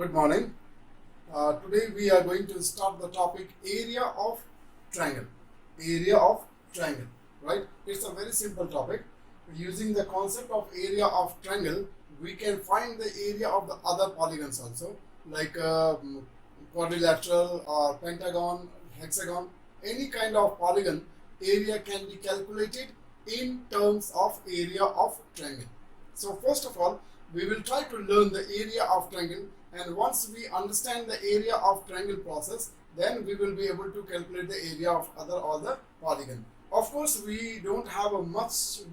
Good morning. Today we are going to start the topic area of triangle. Area of triangle, right? It's a very simple topic. Using the concept of area of triangle, we can find the area of the other polygons also, like quadrilateral or pentagon, hexagon, any kind of polygon area can be calculated in terms of area of triangle. So first of all, we will try to learn the area of triangle, and once we understand the area of triangle process, then we will be able to calculate the area of all the polygon. Of course, we don't have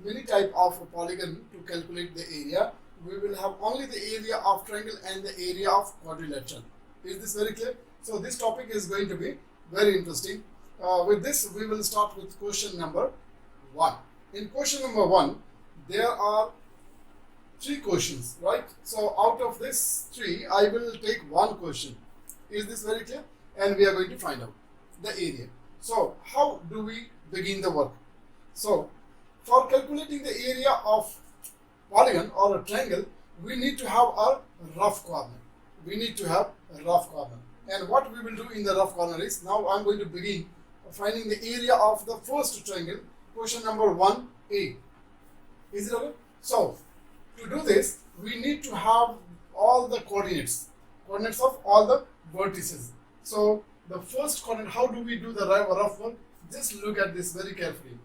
many type of polygon to calculate the area. We will have only the area of triangle and the area of quadrilateral. Is this very clear? So this topic is going to be very interesting. With this, we will start with question number 1. In question number 1, there are 3 questions, right? So out of this 3, I will take 1 question. Is this very clear? And we are going to find out the area. So how do we begin the work? So for calculating the area of polygon or a triangle, we need to have a rough corner. We need to have a rough corner. And what we will do in the rough corner is, now I am going to begin finding the area of the first triangle, question number 1A. Is it okay? So to do this, we need to have all the coordinates of all the vertices. So the first coordinate, how do we do the rough work? Just look at this very carefully.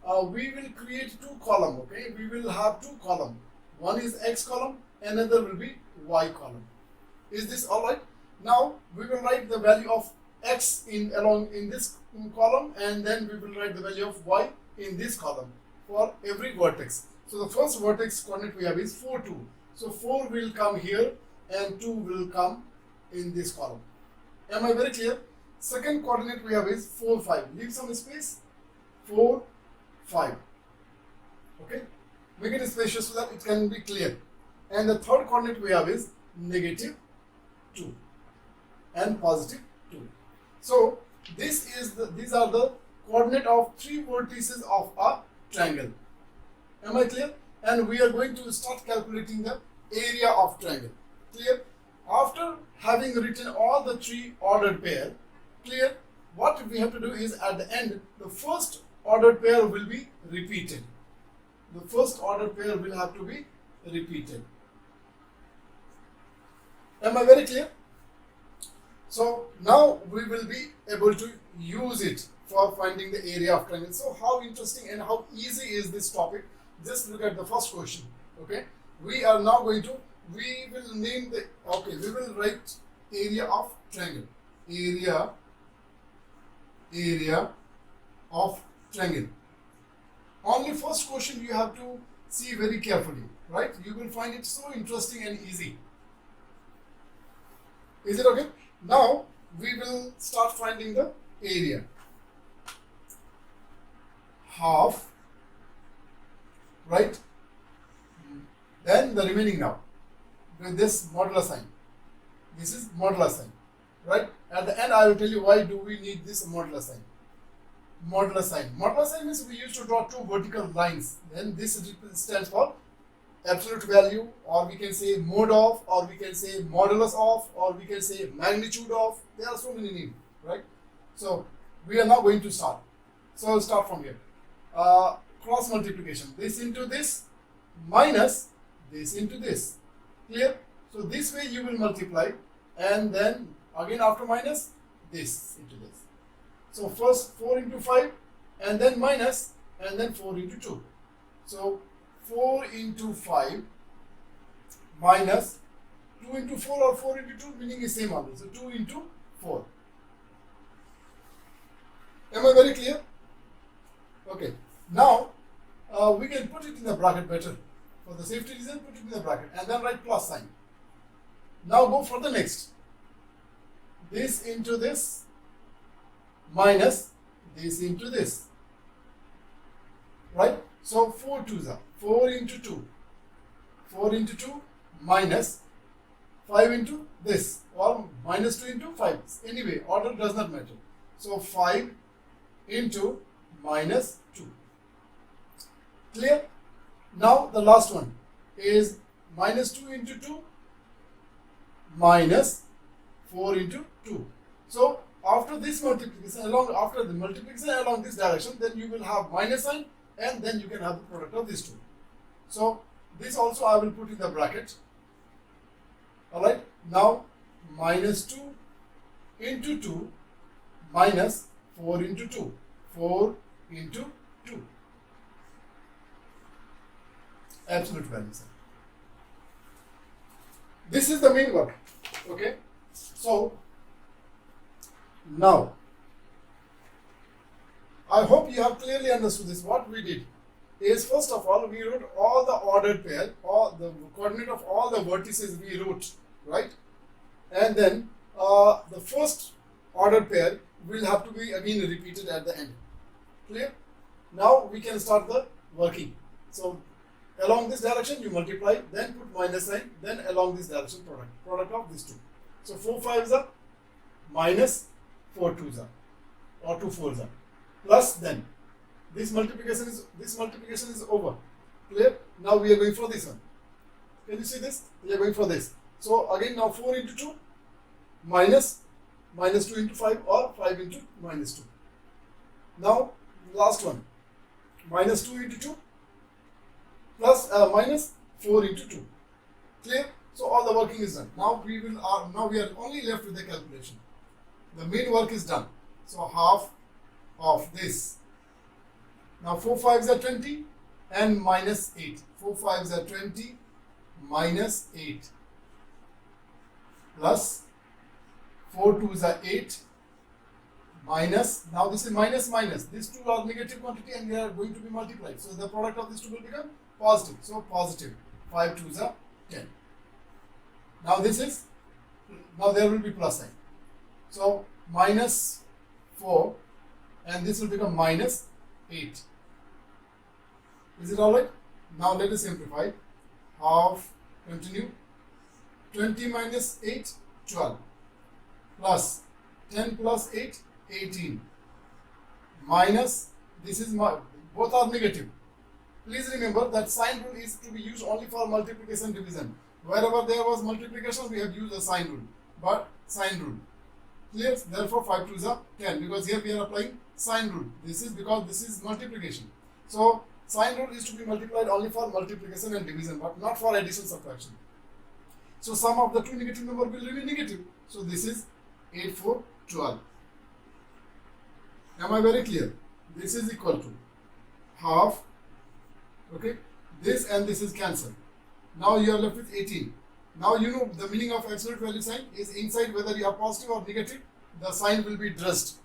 We will create 2 columns, okay? We will have 2 columns. One is X column, another will be Y column. Is this alright? Now we will write the value of X along in this column, and then we will write the value of Y in this column for every vertex. So the first vertex coordinate we have is 4, 2. So 4 will come here and 2 will come in this column. Am I very clear? Second coordinate we have is 4, 5. Leave some space. 4, 5. Okay? Make it spacious so that it can be clear. And the third coordinate we have is negative 2 and positive 2. So these are the coordinate of 3 vertices of a triangle. Am I clear? And we are going to start calculating the area of triangle. Clear? After having written all the 3 ordered pair, clear? What we have to do is, at the end, the first ordered pair will be repeated. The first ordered pair will have to be repeated. Am I very clear? So now we will be able to use it for finding the area of triangle. So how interesting and how easy is this topic? Just look at the first question. Okay, we are now going to, we will name the, okay, we will write area of triangle. Area of triangle. Only first question you have to see very carefully, right? You will find it so interesting and easy. Is it okay? Now we will start finding the area. Half, right? Then the remaining now with this modular sign. This is modular sign, right? At the end I will tell you why do we need this modular sign. Modular sign. Modular sign means we used to draw 2 vertical lines. Then this stands for absolute value, or we can say mode of, or we can say modulus of, or we can say magnitude of. There are so many names, right? So we are now going to start. So I'll start from here. Cross multiplication. This into this minus this into this. Clear? So this way you will multiply, and then again after minus this into this. So first 4 into 5, and then minus, and then 4 into 2. So 4 into 5 minus 2 into 4 or 4 into 2, meaning is same only. So 2 into 4. Am I very clear? Okay. Now we can put it in the bracket better. For the safety reason, put it in the bracket and then write plus sign. Now go for the next. This into this minus this into this. Right? So 4 2s are 4 into 2. 4 into 2 minus 5 into this, or minus 2 into 5. Anyway, order does not matter. So 5 into minus 2. Clear? Now the last one is minus 2 into 2 minus 4 into 2. So after this multiplication along this direction, then you will have minus sign, and then you can have the product of these two. So this also I will put in the bracket. Alright, now minus 2 into 2 minus 4 into 2. 4 into 2. Absolute values. This is the main work. Okay. So now I hope you have clearly understood this. What we did is, first of all, we wrote all the ordered pair, or the coordinate of all the vertices we wrote, right? And then the first ordered pair will have to be again repeated at the end. Clear? Now we can start the working. So along this direction you multiply, then put minus sign, then along this direction product of these two. So 4 5s are minus 4 2s are, or 2 4s are, plus then this multiplication is over. Clear? Now we are going for this one. Can you see this? We are going for this. So again, now 4 into 2 minus 2 into 5, or 5 into minus 2. Now last one, minus 2 into 2 plus minus 4 into 2. Clear? So all the working is done. Now we are only left with the calculation. The main work is done. So half of this. Now 4 5s are 20 and minus 8. 4 5s are 20 minus 8 plus 4 2s are 8 minus, now this is minus minus. These two are negative quantity and they are going to be multiplied. So the product of these two will become positive. So positive 5 2s are 10. Now this is, now there will be plus sign. So minus 4 and this will become minus 8. Is it alright? Now let us simplify. Half, continue. 20 minus 8, 12. Plus 10 plus 8, 18. Minus, this is, both are negative. Please remember that sign rule is to be used only for multiplication division. Wherever there was multiplication, we have used a sign rule. But sign rule. Clear? Therefore 5 2s are 10, because here we are applying sign rule. This is because this is multiplication. So sign rule is to be multiplied only for multiplication and division, but not for addition subtraction. So sum of the two negative number will remain negative. So this is 8 4 12. Am I very clear? This is equal to half. Okay, this and this is cancelled. Now you are left with 18. Now you know the meaning of absolute value sign is inside, whether you are positive or negative, the sign will be dressed,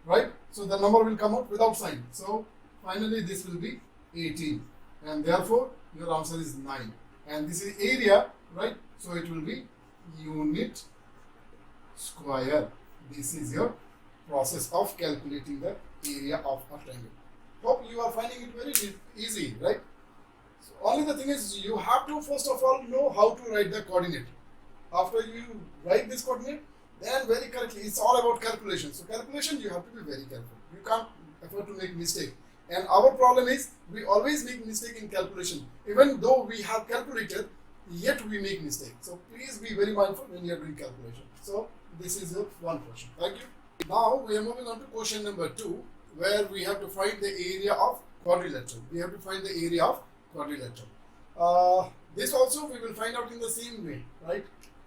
right? So the number will come out without sign. So finally this will be 18, and therefore your answer is 9. And this is area, right? So it will be unit square. This is your process of calculating the area of a triangle. Hope you are finding it very easy, right? So only the thing is, you have to first of all know how to write the coordinate. After you write this coordinate, then very correctly, it's all about calculation. So calculation, you have to be very careful. You can't afford to make mistake. And our problem is, we always make mistake in calculation. Even though we have calculated, yet we make mistake. So please be very mindful when you are doing calculation. So this is your one question. Thank you. Now we are moving on to question number 2, where we have to find the area of quadrilateral. We have to find the area of quadrilateral. This also we will find out in the same way, right?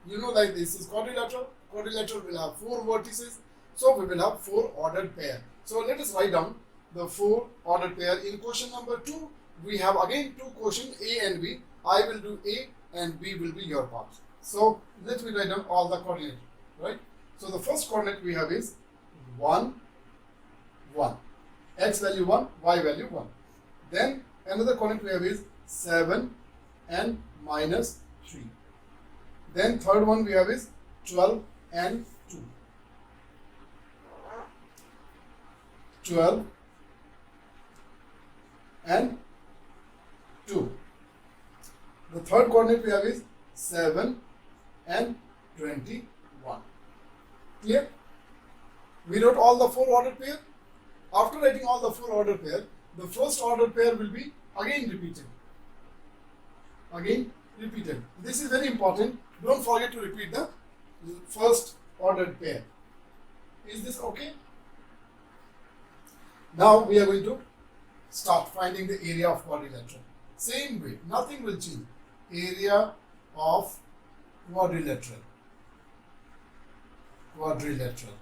You know, like this is quadrilateral. Quadrilateral will have 4 vertices. So we will have 4 ordered pair. So let us write down the 4 ordered pair. In question number 2, we have again 2 questions, A and B. I will do A and B will be your part. So let me write down all the coordinates, right? So the first coordinate we have is 1, 1. X value 1, Y value 1. Then another coordinate we have is 7 and minus 3. Then third one we have is 12 and 2. 12 and 2. The third coordinate we have is 7 and 21. Clear? We wrote all the 4 ordered pair. After writing all the 4 ordered pair, the first ordered pair will be again repeated. Again repeated. This is very important. Don't forget to repeat the first ordered pair. Is this okay? Now we are going to start finding the area of quadrilateral. Same way, nothing will change. Area of quadrilateral. Quadrilateral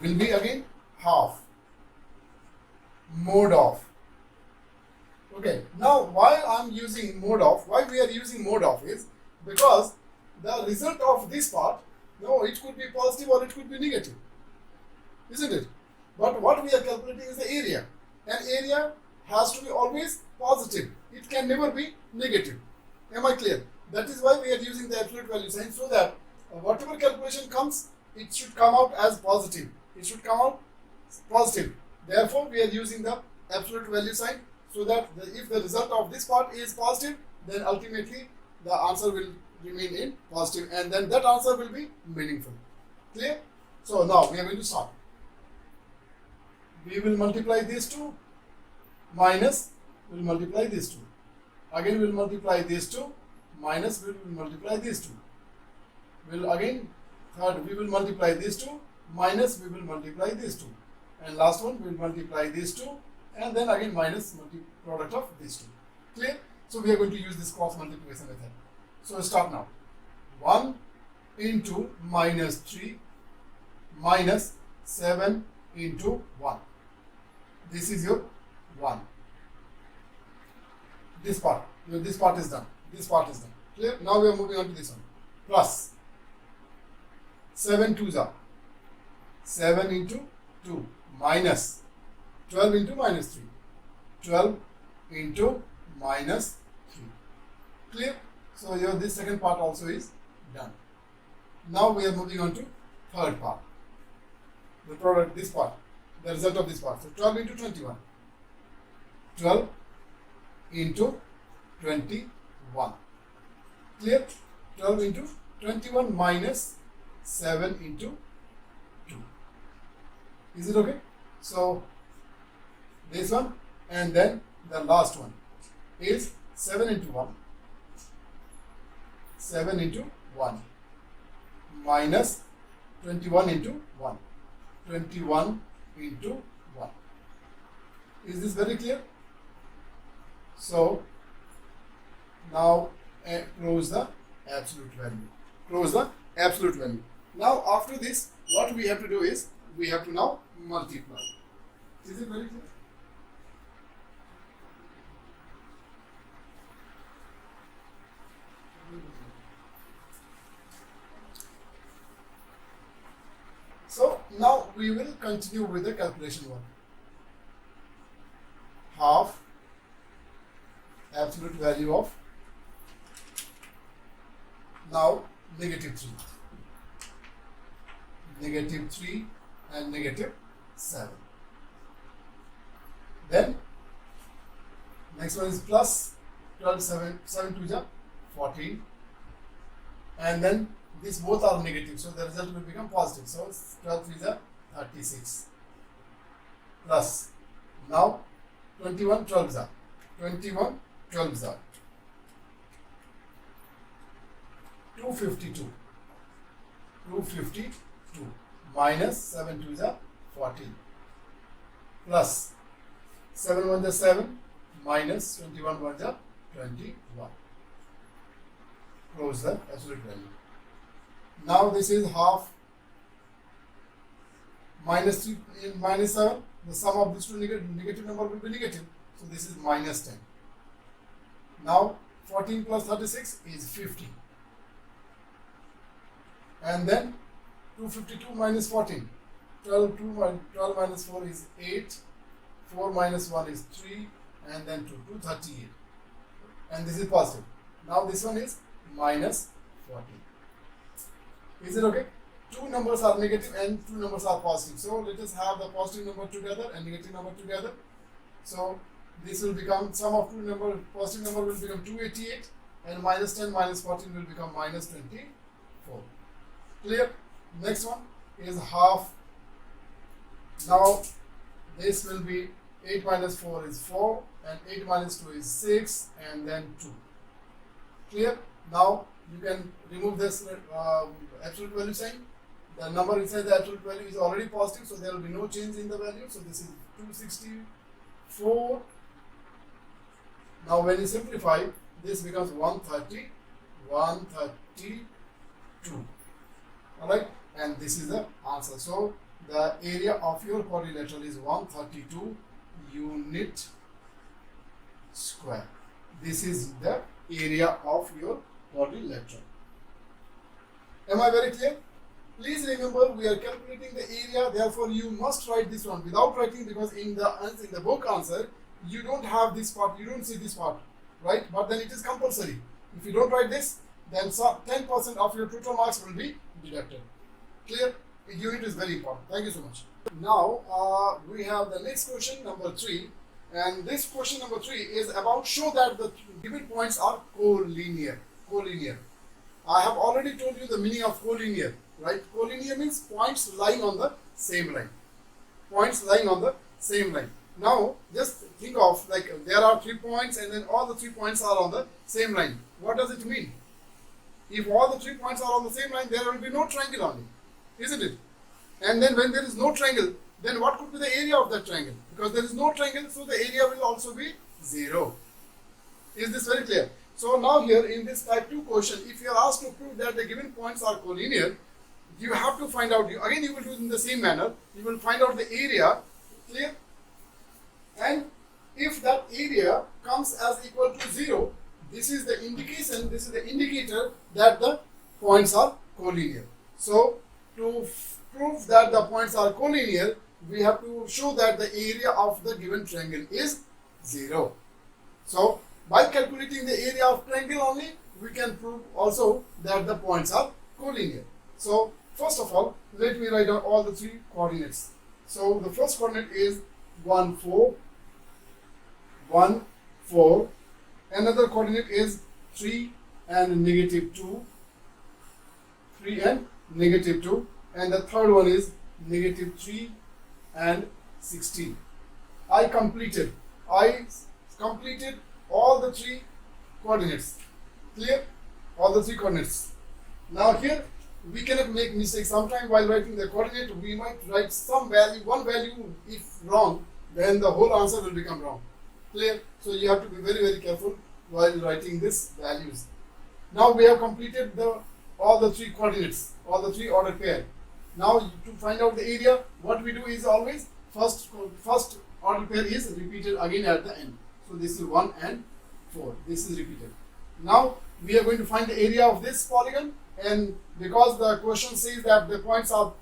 will be again half mode of. Okay, now why I'm using mode of, why we are using mode of is because the result of this part, no, it could be positive or it could be negative, isn't it? But what we are calculating is the area, and area has to be always positive. It can never be negative. Am I clear? That is why we are using the absolute value sign, so that whatever calculation comes, it should come out as positive. It should come out positive. Therefore, we are using the absolute value sign, so that if the result of this part is positive, then ultimately the answer will remain in positive, and then that answer will be meaningful. Clear? So now we are going to start. We will multiply these two, minus will multiply these two. Again we will multiply these two, minus we will multiply these two. Will again, third we will multiply these two, minus we will multiply these two. And last one we will multiply these two, and then again minus product of these two. Clear? So we are going to use this cross multiplication method. So start now. 1 into minus 3 minus 7 into 1. This is your 1. This part is done. This part is done. Clear? Now we are moving on to this one. Plus 7 twos are 7 into 2 minus 12 into minus 3. 12 into minus 3. Clear? So here this second part also is done. Now we are moving on to third part. The product, this part, the result of this part. So 12 into 21. 12 into 21. Clear? 12 into 21 minus 7 into 2. Is it okay? So this one, and then the last one is 7 into 1. 7 into 1 minus 21 into 1. 21 into 1. Is this very clear? So now close the absolute value. Close the absolute value. Now after this, what we have to do is we have to now multiply. Is it very clear? So now we will continue with the calculation one. Half absolute value of now negative 3. Negative 3 and negative 7. Then next one is plus 12, 7 to the 14. And then these both are negative, so the result will become positive. So 12 is a 36. Plus now 21 12s are 21 12s are 252. 252 minus 7 2s are 14. Plus 7 1s are 7 minus 21 1s are 21. Close the absolute value. Now this is half minus 3 in minus 7. The sum of these two negative number will be negative. So this is minus 10. Now 14 plus 36 is 50. And then 252 minus 14. 12 minus 4 is 8. 4 minus 1 is 3. And then 238. And this is positive. Now this one is minus 14. Is it okay? Two numbers are negative and two numbers are positive. So let us have the positive number together and negative number together. So this will become, sum of two number, positive number will become 288, and minus 10 minus 14 will become minus 24. Clear? Next one is half. Now this will be 8 minus 4 is 4, and 8 minus 2 is 6, and then 2. Clear? Now you can remove this absolute value sign. The number inside the absolute value is already positive, so there will be no change in the value. So this is 264. Now when you simplify, this becomes 132. Alright, and this is the answer. So the area of your quadrilateral is 132 unit square. This is the area of your quadrilateral. Am I very clear? Please remember, we are calculating the area, therefore you must write this one without writing, because in the book answer you don't have this part, you don't see this part, right? But then it is compulsory. If you don't write this, then 10% of your total marks will be deducted. Clear? Unit is very important. Thank you so much. Now we have the next question, number 3, and this question number 3 is about show that the given points are collinear. Collinear. I have already told you the meaning of collinear, right? Collinear means points lying on the same line. Points lying on the same line. Now just think of, like, there are 3 points and then all the 3 points are on the same line. What does it mean? If all the 3 points are on the same line, there will be no triangle on it, isn't it? And then when there is no triangle, then what could be the area of that triangle? Because there is no triangle, so the area will also be 0. Is this very clear? So now here in this type 2 question, if you are asked to prove that the given points are collinear, you have to find out, again you will do it in the same manner, you will find out the area, clear? And if that area comes as equal to 0, this is the indication, this is the indicator that the points are collinear. So to prove that the points are collinear, we have to show that the area of the given triangle is 0. So by calculating the area of triangle only, we can prove also that the points are collinear. So first of all, let me write down all the 3 coordinates. So the first coordinate is 1, 4, 1, 4. Another coordinate is 3 and negative 2. 3 and negative 2. And the third one is negative 3 and 16. I completed all the 3 coordinates. Clear? All the 3 coordinates. Now here we cannot make mistakes. Sometimes while writing the coordinate, we might write some value, one value. If wrong, then the whole answer will become wrong. Clear? So you have to be very, very careful while writing these values. Now we have completed all the 3 coordinates, all the 3 ordered pair. Now to find out the area, what we do is always first ordered pair is repeated again at the end. So this is 1 and 4. This is repeated. Now we are going to find the area of this polygon, and because the question says that the points are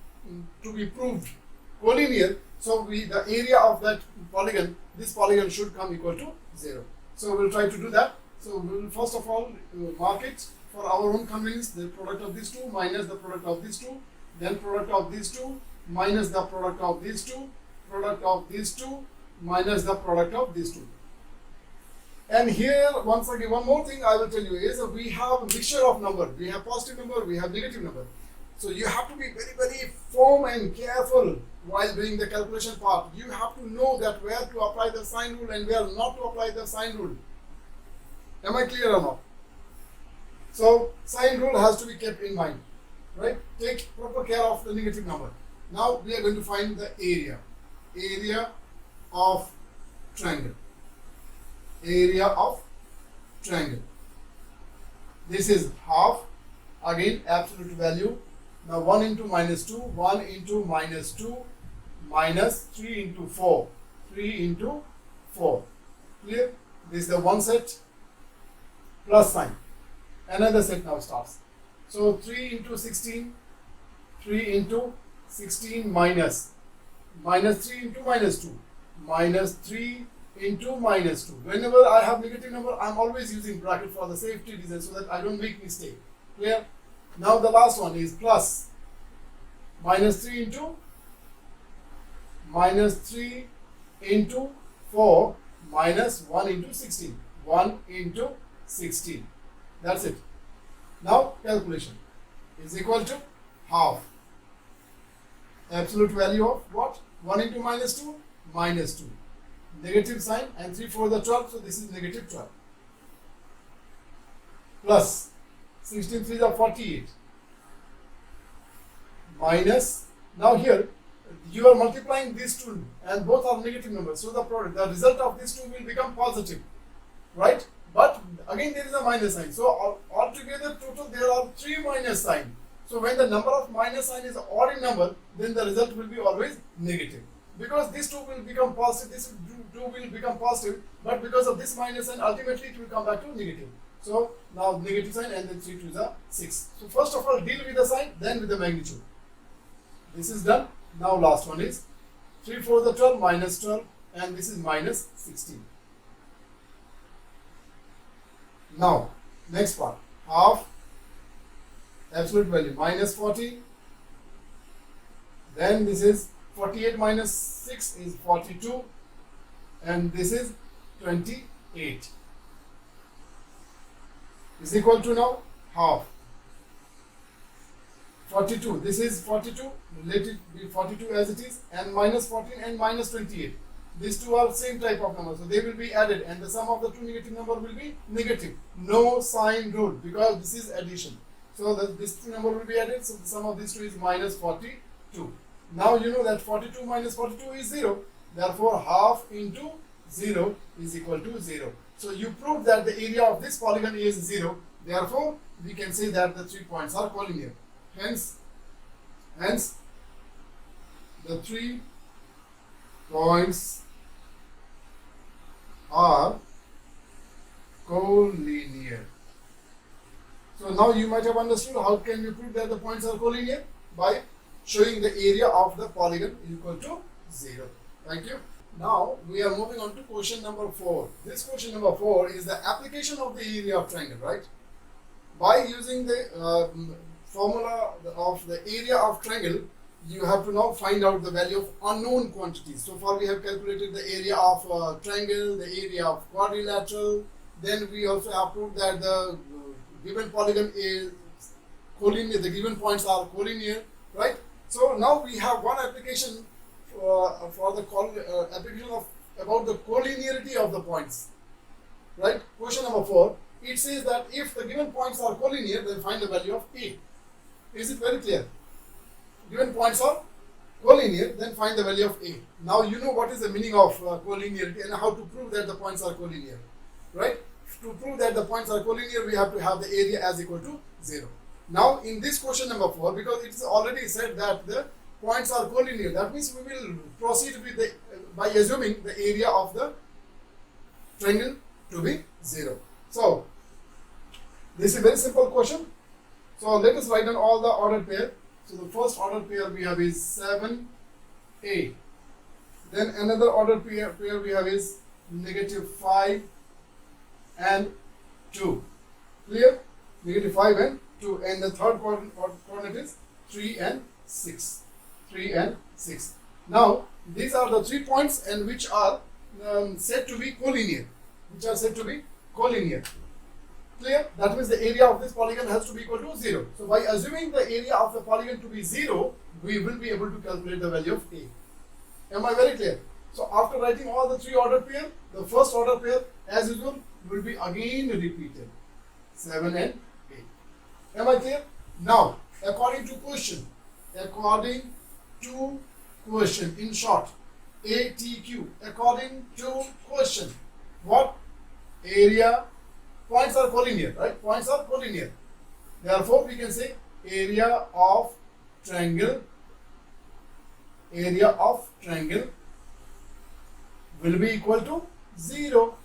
to be proved collinear, so the area of that polygon, this polygon should come equal to 0. So we'll try to do that. So we will first of all mark it for our own convenience, the product of these 2 minus the product of these 2, then product of these 2 minus the product of these 2, product of these 2 minus the product of these 2. And here once again, one more thing I will tell you is we have a mixture of number. We have positive number, we have negative number. So you have to be very, very firm and careful while doing the calculation part. You have to know that where to apply the sign rule and where not to apply the sign rule. Am I clear or not? So sign rule has to be kept in mind, right? Take proper care of the negative number. Now we are going to find the area of triangle. Area of triangle. This is half, again absolute value. Now 1 into minus 2, 1 into minus 2, minus 3 into 4, 3 into 4. Clear? This is the one set, plus sign. Another set now starts. So 3 into 16, 3 into 16 minus 3 into minus 2, minus 3 into minus 2. Whenever I have negative number, I am always using bracket for the safety reason so that I don't make mistake. Clear? Now the last one is plus minus 3 into 4 minus 1 into 16. 1 into 16. That's it. Now calculation is equal to half. Absolute value of what? 1 into minus 2, minus 2. negative sign, and 3 4 the 12, so this is negative 12. Plus 16 3 the 48. Minus, now here you are multiplying these two and both are negative numbers, so the result of these two will become positive, right? But again there is a minus sign, so altogether total there are 3 minus sign. So when the number of minus sign is odd in number, then the result will be always negative, because this 2 will become positive, this 2 will become positive, but because of this minus sign ultimately it will come back to negative. So now negative sign, and then 3 2 is a 6. So first of all deal with the sign, then with the magnitude. This is done. Now last one is 3 4 the 12 minus 12, and this is minus 16. Now next part, half absolute value minus 40, then this is 48 minus 6 is 42, and this is 28 is equal to now half 42. This is 42, let it be 42 as it is, and minus 14 and minus 28. These two are same type of number, so they will be added, and the sum of the two negative number will be negative. No sign rule, because this is addition. So this two number will be added, so the sum of these two is minus 42. Now you know that 42 minus 42 is 0. Therefore, half into 0 is equal to 0. So you prove that the area of this polygon is 0. Therefore, we can say that the 3 points are collinear. Hence, the 3 points are collinear. So now you might have understood how can we prove that the points are collinear, by showing the area of the polygon equal to 0. Thank you. Now we are moving on to question number 4. This question number 4 is the application of the area of triangle, right? By using the formula of the area of triangle, you have to now find out the value of unknown quantities. So far we have calculated the area of triangle, the area of quadrilateral. Then we also have proved that the given polygon is collinear, the given points are collinear, right? So now we have one application for the application of about the collinearity of the points, right? Question number 4, it says that if the given points are collinear, then find the value of A. Is it very clear? Given points are collinear, then find the value of A. Now you know what is the meaning of collinearity and how to prove that the points are collinear, right? To prove that the points are collinear, we have to have the area as equal to 0. Now in this question number 4, because it is already said that the points are collinear, that means we will proceed with the by assuming the area of the triangle to be 0. So this is a very simple question. So let us write down all the ordered pair. So the first ordered pair we have is 7a. Then another ordered pair we have is negative 5 and 2. Clear? Negative 5 and 2. And the third coordinate is 3 and 6. 3 and 6. Now these are the 3 points and which are said to be collinear. Which are said to be collinear. Clear? That means the area of this polygon has to be equal to 0. So by assuming the area of the polygon to be 0, we will be able to calculate the value of A. Am I very clear? So after writing all the 3 ordered pair, the first order pair as usual will be again repeated. 7 and 8. Am I clear? Now according to question, in short, ATQ, according to question, what area? Points are collinear, right? Points are collinear. Therefore, we can say area of triangle will be equal to 0.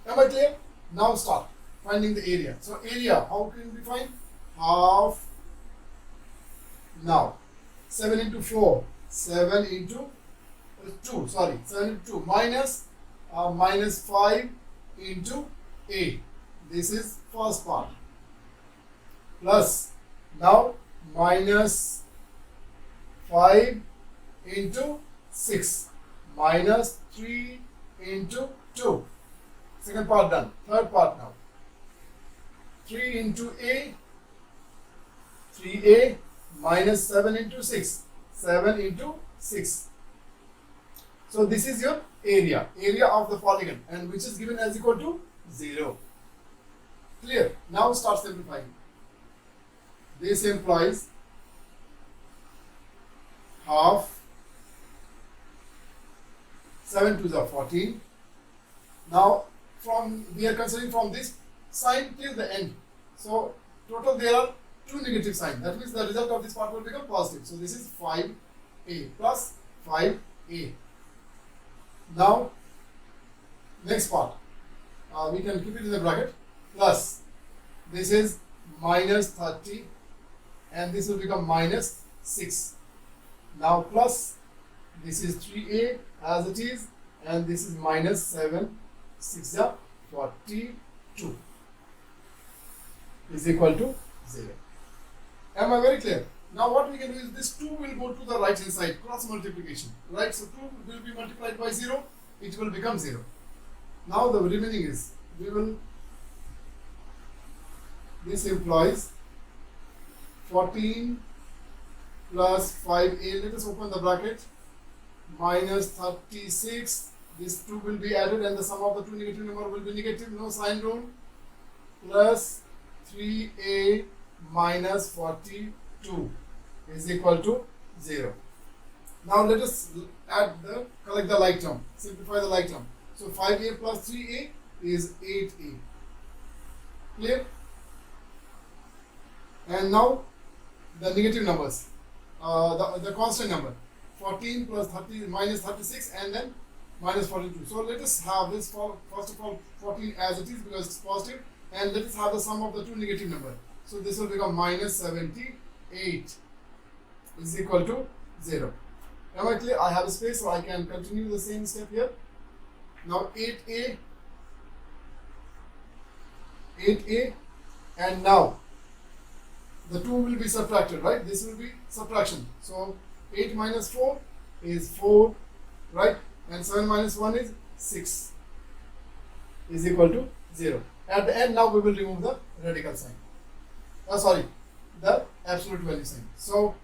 Am I clear? Now start finding the area. So area, how can we find? Half. Now 7 into 4, 7 into 2, sorry, 7 into 2 minus 5 into A. This is first part. Plus now minus 5 into 6 minus 3 into 2. Second part done. Third part now. 3 into A, 3A minus 7 into 6, 7 into 6. So this is your area of the polygon, and which is given as equal to 0. Clear? Now start simplifying. This implies half, 7 to the 14. Now we are considering from this sign till the end. So total there are 2 negative signs. That means the result of this part will become positive. So this is 5a plus 5a. Now next part, we can keep it in the bracket, plus this is minus 30 and this will become minus 6. Now plus this is 3a as it is, and this is minus 7, 6 are 42 is equal to 0. Am I very clear? Now what we can do is this 2 will go to the right hand side, cross multiplication, right? So 2 will be multiplied by 0, it will become 0. Now the remaining is, this implies 14 plus 5a, let us open the bracket, minus 36, this 2 will be added and the sum of the two negative number will be negative, no sign rule, plus 3a minus 42 is equal to 0. Now let us collect the like term, simplify the like term. So 5a plus 3a is 8a. Clear? And now the negative numbers, the constant number, 14 plus 30 minus 36 and then minus 42. So let us have this first of all 14 as it is because it's positive, and let us have the sum of the two negative numbers. So this will become minus 78 is equal to 0. Am I clear? I have a space so I can continue the same step here. Now 8a and now the 2 will be subtracted, right? This will be subtraction. So 8 minus 4 is 4, right? And 7 minus 1 is 6 is equal to 0. At the end now we will remove the radical sign. The absolute value sign. So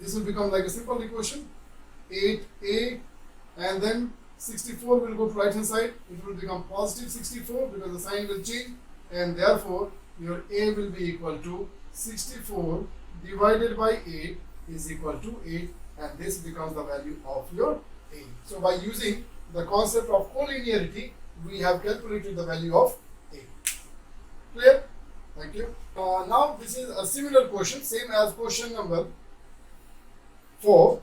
this will become like a simple equation, 8a and then 64 will go to right hand side. It will become positive 64 because the sign will change, and therefore your a will be equal to 64 divided by 8 is equal to 8, and this becomes the value of your a. So by using the concept of collinearity, we have calculated the value of a. Clear? Thank you. Now this is a similar question, same as question number 4,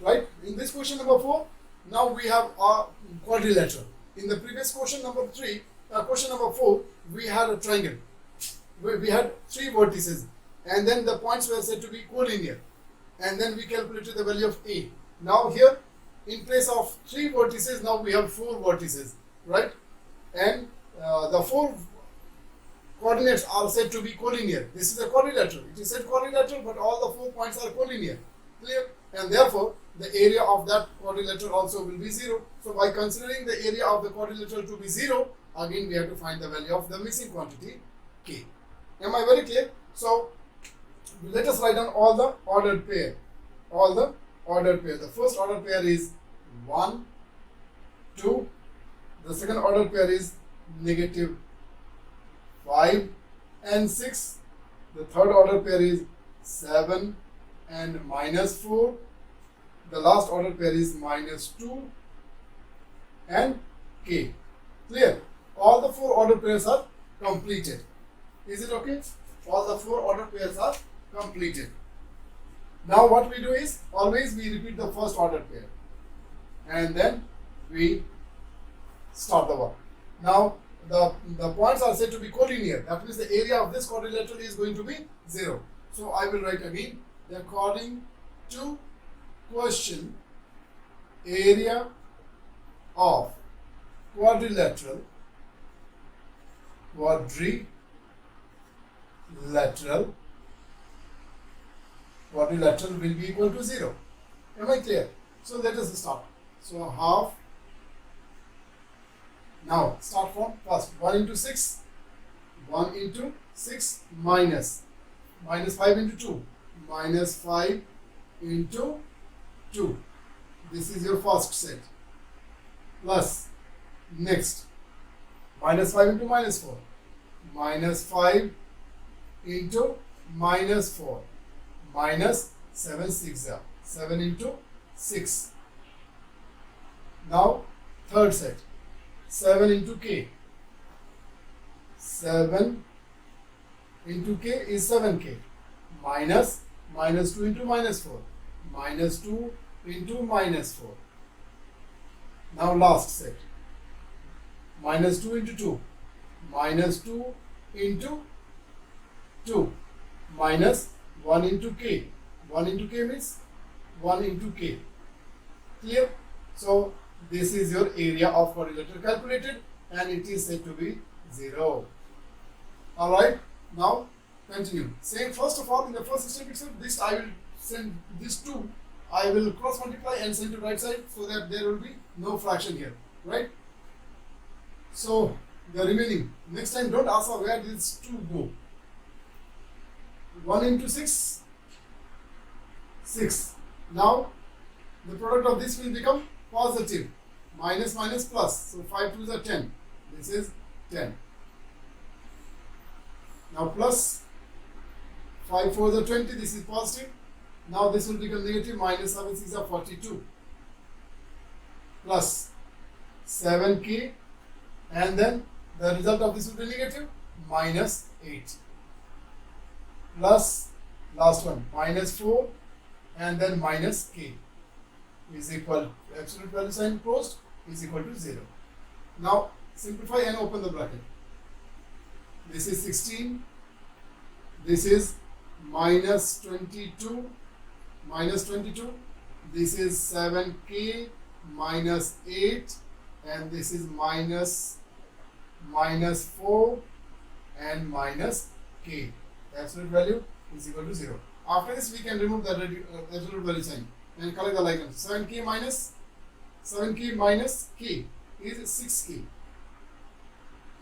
right? In this question number 4, now we have a quadrilateral. In the previous question number 4, we had a triangle. We had 3 vertices, and then the points were said to be collinear, and then we calculated the value of a. Now here, in place of 3 vertices, now we have 4 vertices, right? And the 4 coordinates are said to be collinear. This is a quadrilateral. It is said quadrilateral, but all the 4 points are collinear. Clear? And therefore, the area of that quadrilateral also will be 0. So by considering the area of the quadrilateral to be 0, again we have to find the value of the missing quantity k. Am I very clear? So let us write down all the ordered pair. The first ordered pair is 1, 2. The second ordered pair is negative 5 and 6. The third ordered pair is 7 and minus 4. The last ordered pair is minus 2 and k. Clear? All the 4 ordered pairs are completed. Is it okay? All the 4 ordered pairs are completed. Now what we do is, always we repeat the first ordered pair and then we start the work. Now the points are said to be collinear. That means the area of this quadrilateral is going to be 0. So I will write again, according to question, area of quadrilateral will be equal to 0. Am I clear? So let us start. So half. Now start from first. 1 into 6. 1 into 6 minus 5 into 2. Minus 5 into 2. This is your first set. plus next minus 5 into minus 4, minus 5 into minus 4, minus 7 6 7 into 6. Now third set, 7 into k, 7 into k is 7k, minus 2 into minus 4, minus 2 into minus 4. Now last set, minus 2 into 2, minus 2 into 2, minus 1 into k. 1 into k means 1 into k. Clear? So this is your area of quadrilateral calculated, and it is said to be 0. Alright, now continue. Same, first of all, in the first step itself, this I will send this 2, I will cross multiply and send to right side, so that there will be no fraction here, right? So the remaining, next time don't ask where these 2 go. 1 into 6, 6. Now the product of this will become positive. Minus minus plus. So 5 2s are 10. This is 10. Now plus 5 4s are 20. This is positive. Now this will become negative. Minus 7 6 are 42. Plus 7k, and then the result of this will be negative. Minus 8. Plus last one, minus 4, and then minus k is equal, absolute value sign closed, is equal to 0. Now simplify and open the bracket. This is 16, this is minus 22, this is 7k minus 8, and this is minus 4 and minus k. Absolute value is equal to 0. After this, we can remove the absolute value sign and collect the like. 7k minus k is 6k.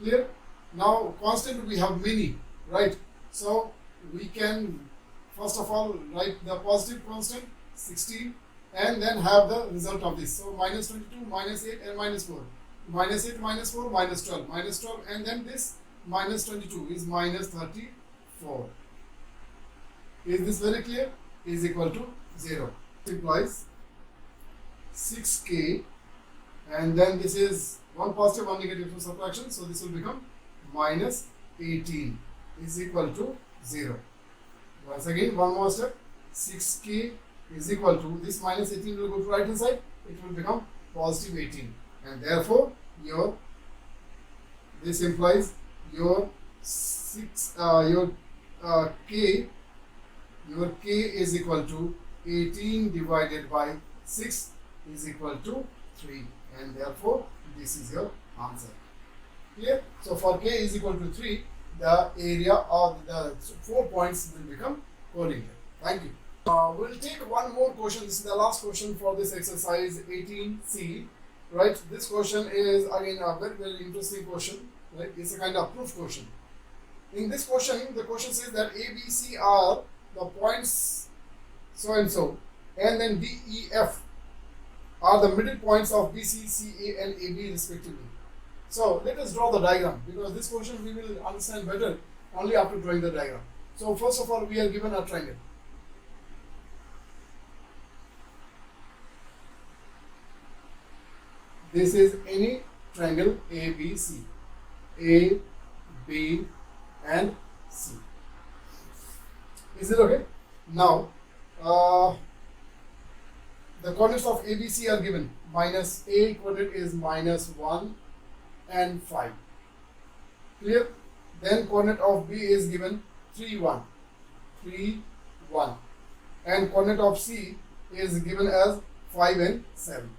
Clear? Now constant we have many, right? So we can first of all write the positive constant 16 and then have the result of this. So minus 22, minus 8 and minus 4. Minus 8, minus 4, minus 12. Minus 12 and then this minus 22 is minus 34. Is this very clear? Is equal to 0. It implies 6k, and then this is one positive, one negative, to subtraction. So this will become minus 18 is equal to 0. Once again, one more step. 6k is equal to, this minus 18 will go to right hand side. It will become positive 18, and therefore your, this implies your k is equal to 18 divided by 6 is equal to 3, and therefore this is your answer. Clear? So for k is equal to 3, the area of the 4 points will become collinear. Thank you. We'll take one more question. This is the last question for this exercise 18C. Right? This question is again a very interesting question. Right? It's a kind of proof question. In this question, the question says that A, B, C are the points so and so, and then D, E, F are the middle points of B, C, C, A, and A, B respectively. So let us draw the diagram, because this question we will understand better only after drawing the diagram. So first of all, we are given a triangle. This is any triangle ABC. A, B, and C. Is it okay? Now, the coordinates of ABC are given. Minus A coordinate is minus 1 and 5. Clear? Then coordinate of B is given 3, 1. 3, 1. And coordinate of C is given as 5 and 7.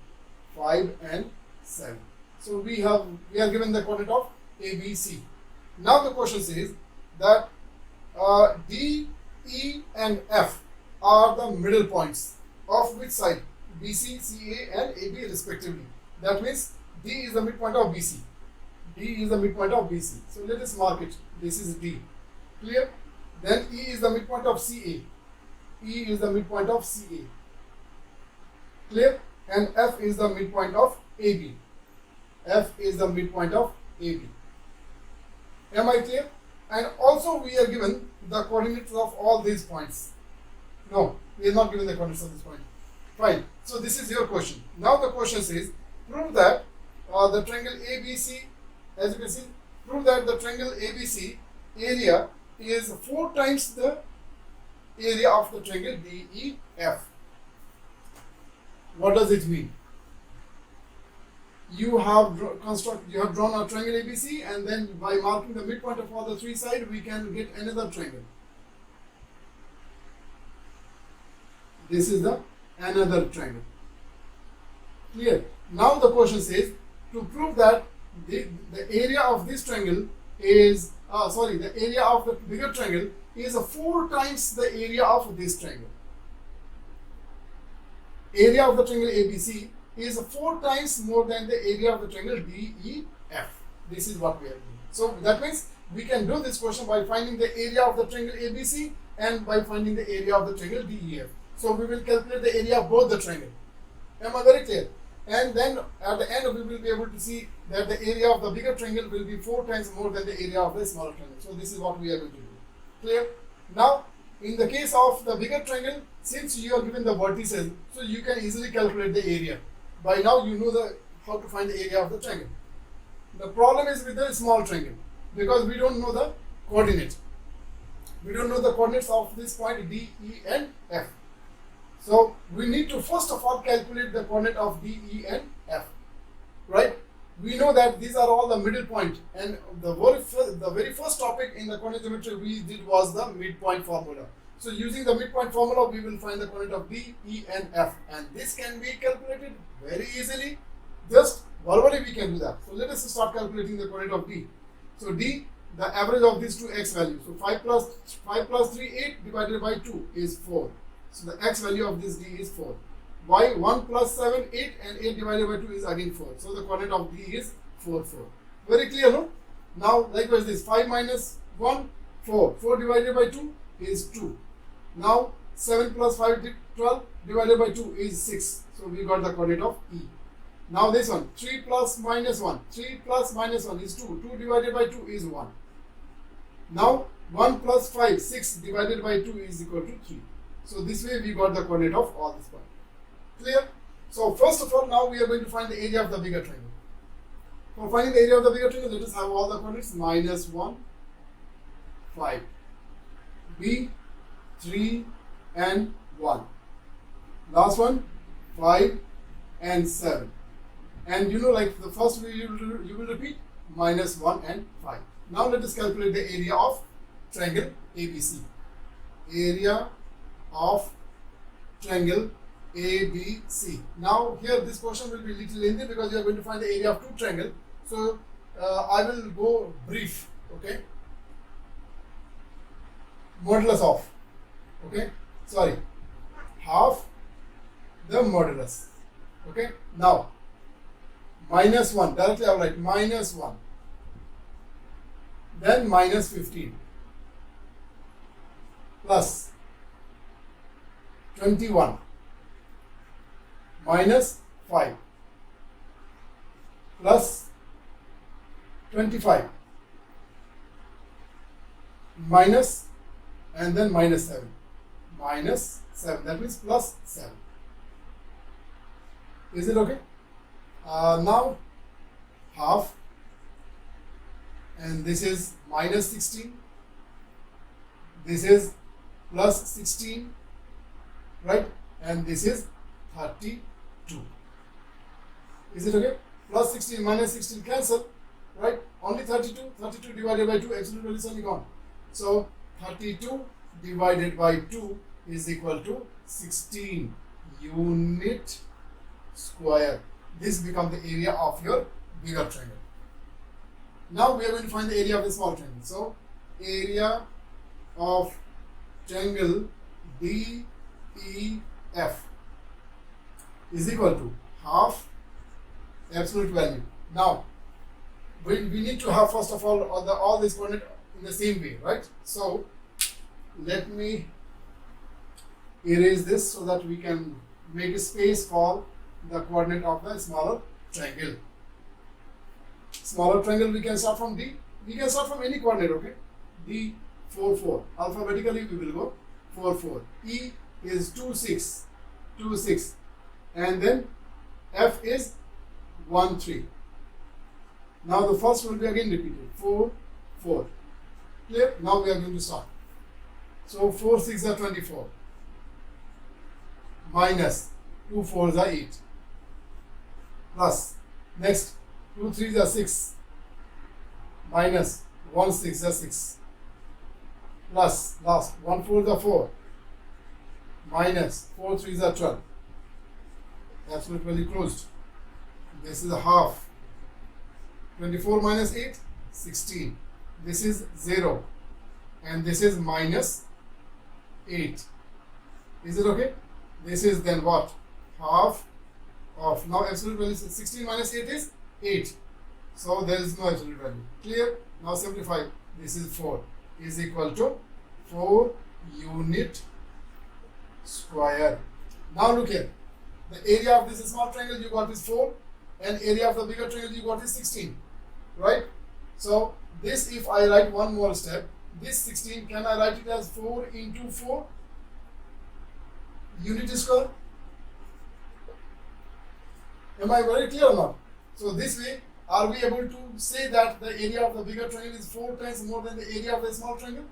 5 and 7. So we are given the coordinate of ABC. Now the question says that D, E, and F are the middle points of which side? BC, CA, and AB respectively. That means D is the midpoint of BC. D is the midpoint of BC. So let us mark it. This is D. Clear? Then E is the midpoint of CA. E is the midpoint of CA. Clear? And F is the midpoint of AB. F is the midpoint of AB. Am I clear? And also we are given the coordinates of all these points. No, we are not given the coordinates of this point. Fine. So this is your question. Now the question says, prove that the triangle ABC, as you can see, prove that the triangle ABC area is 4 times the area of the triangle DEF. What does it mean? You have drawn a triangle ABC, and then by marking the midpoint of all the 3 sides, we can get another triangle. This is the another triangle. Clear? Now the question says, to prove that the area of this triangle is the area of the bigger triangle is 4 times the area of this triangle. Area of the triangle ABC is 4 times more than the area of the triangle DEF. This is what we are doing. So that means we can do this question by finding the area of the triangle ABC and by finding the area of the triangle DEF. So we will calculate the area of both the triangle. Am I very clear? And then at the end we will be able to see that the area of the bigger triangle will be 4 times more than the area of the smaller triangle. So this is what we are going to do. Clear? Now in the case of the bigger triangle, since you are given the vertices, so you can easily calculate the area. By now you know how to find the area of the triangle. The problem is with the small triangle, because we don't know the coordinate. We don't know the coordinates of this point D, E and F. So we need to first of all calculate the coordinate of D, E and F. Right? We know that these are all the middle point, and the very first topic in the coordinate geometry we did was the midpoint formula. So using the midpoint formula, we will find the coordinate of D, E and F, and this can be calculated very easily. Just verbally we can do that. So let us start calculating the coordinate of D. So D, the average of these two x values. So 5 plus 3, 8 divided by 2 is 4. So the x value of this D is 4. Y, 1 plus 7, 8, and 8 divided by 2 is again 4. So the coordinate of D is 4, 4. Very clear, no? Now likewise this 5 minus 1, 4. 4 divided by 2 is 2. Now 7 plus 5, 12 divided by 2 is 6. So we got the coordinate of E. Now this one, 3 plus minus 1. 3 plus minus 1 is 2. 2 divided by 2 is 1. Now 1 plus 5, 6 divided by 2 is equal to 3. So this way we got the coordinate of all this point. Clear? So first of all, now we are going to find the area of the bigger triangle. For finding the area of the bigger triangle, let us have all the coordinates. Minus 1, 5. B, 3 and 1. Last one, 5 and 7. And you know, like the first you will repeat minus 1 and 5. Now let us calculate the area of triangle ABC. Area of triangle ABC. Now here this question will be little lengthy because you are going to find the area of two triangles. So I will go brief. Okay. Modulus of. Okay. Sorry. Half the modulus. Okay. Now minus 1. Directly I will write minus 1. Then minus 15. Plus 21. Minus 5. Plus 25. Minus and then minus 7. Minus 7. That means plus 7. Is it okay? Now half, and this is minus 16. This is plus 16, right? And this is 32. Is it okay? Plus 16 minus 16 cancel, right? Only 32. 32 divided by 2, absolute value is only gone. So 32 divided by 2 is equal to 16 unit square. This becomes the area of your bigger triangle. Now we are going to find the area of the small triangle. So area of triangle DEF is equal to half absolute value. Now we need to have first of all these coordinates in the same way, right? So let me erase this so that we can make a space for the coordinate of the smaller triangle. Smaller triangle we can start from D. We can start from any coordinate, okay? D 4 4. Alphabetically we will go 4 4. E is 2 6 2 6, and then F is 1 3. Now the first will be again repeated 4 4. Clear? Now we are going to start. So 4 6 are 24. Minus 2 4s are 8. Plus next 2 3s are 6. Minus 1 6 are 6. Plus last 1 4s are 4. Minus 4 3s are 12. Absolutely closed. This is a half. 24 minus 8, 16. This is 0. And this is minus 8. Is it okay? This is then what? Half of. Now absolute value is 16 minus 8 is 8. So there is no absolute value. Clear? Now simplify. This is 4 is equal to 4 unit square. Now look here. The area of this small triangle you got is 4, and area of the bigger triangle you got is 16. Right? So this, if I write one more step, this 16, can I write it as 4 into 4 unit square? Am I very clear or not? So this way, are we able to say that the area of the bigger triangle is 4 times more than the area of the small triangle?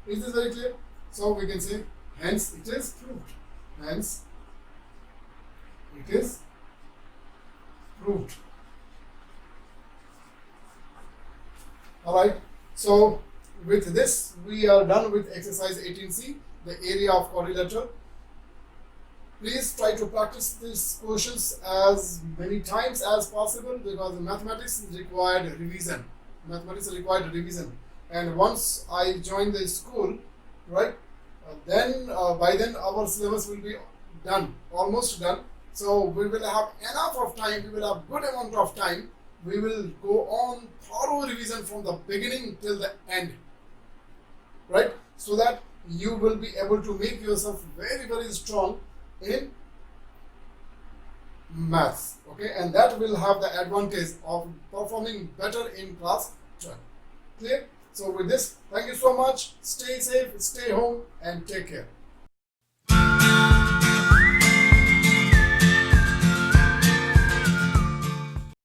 Is this very clear? So we can say, hence it is proved. Hence it is proved. Alright, so with this we are done with exercise 18C, the area of quadrilateral. Please try to practice these questions as many times as possible, because mathematics required revision. Mathematics required revision, and once I join the school, right, then by then our syllabus will be done, almost done. So we will have enough of time, we will have good amount of time. We will go on thorough revision from the beginning till the end, right? So that you will be able to make yourself very, very strong in maths, okay? And that will have the advantage of performing better in class 12. Clear? So with this, thank you so much. Stay safe, stay home, and take care.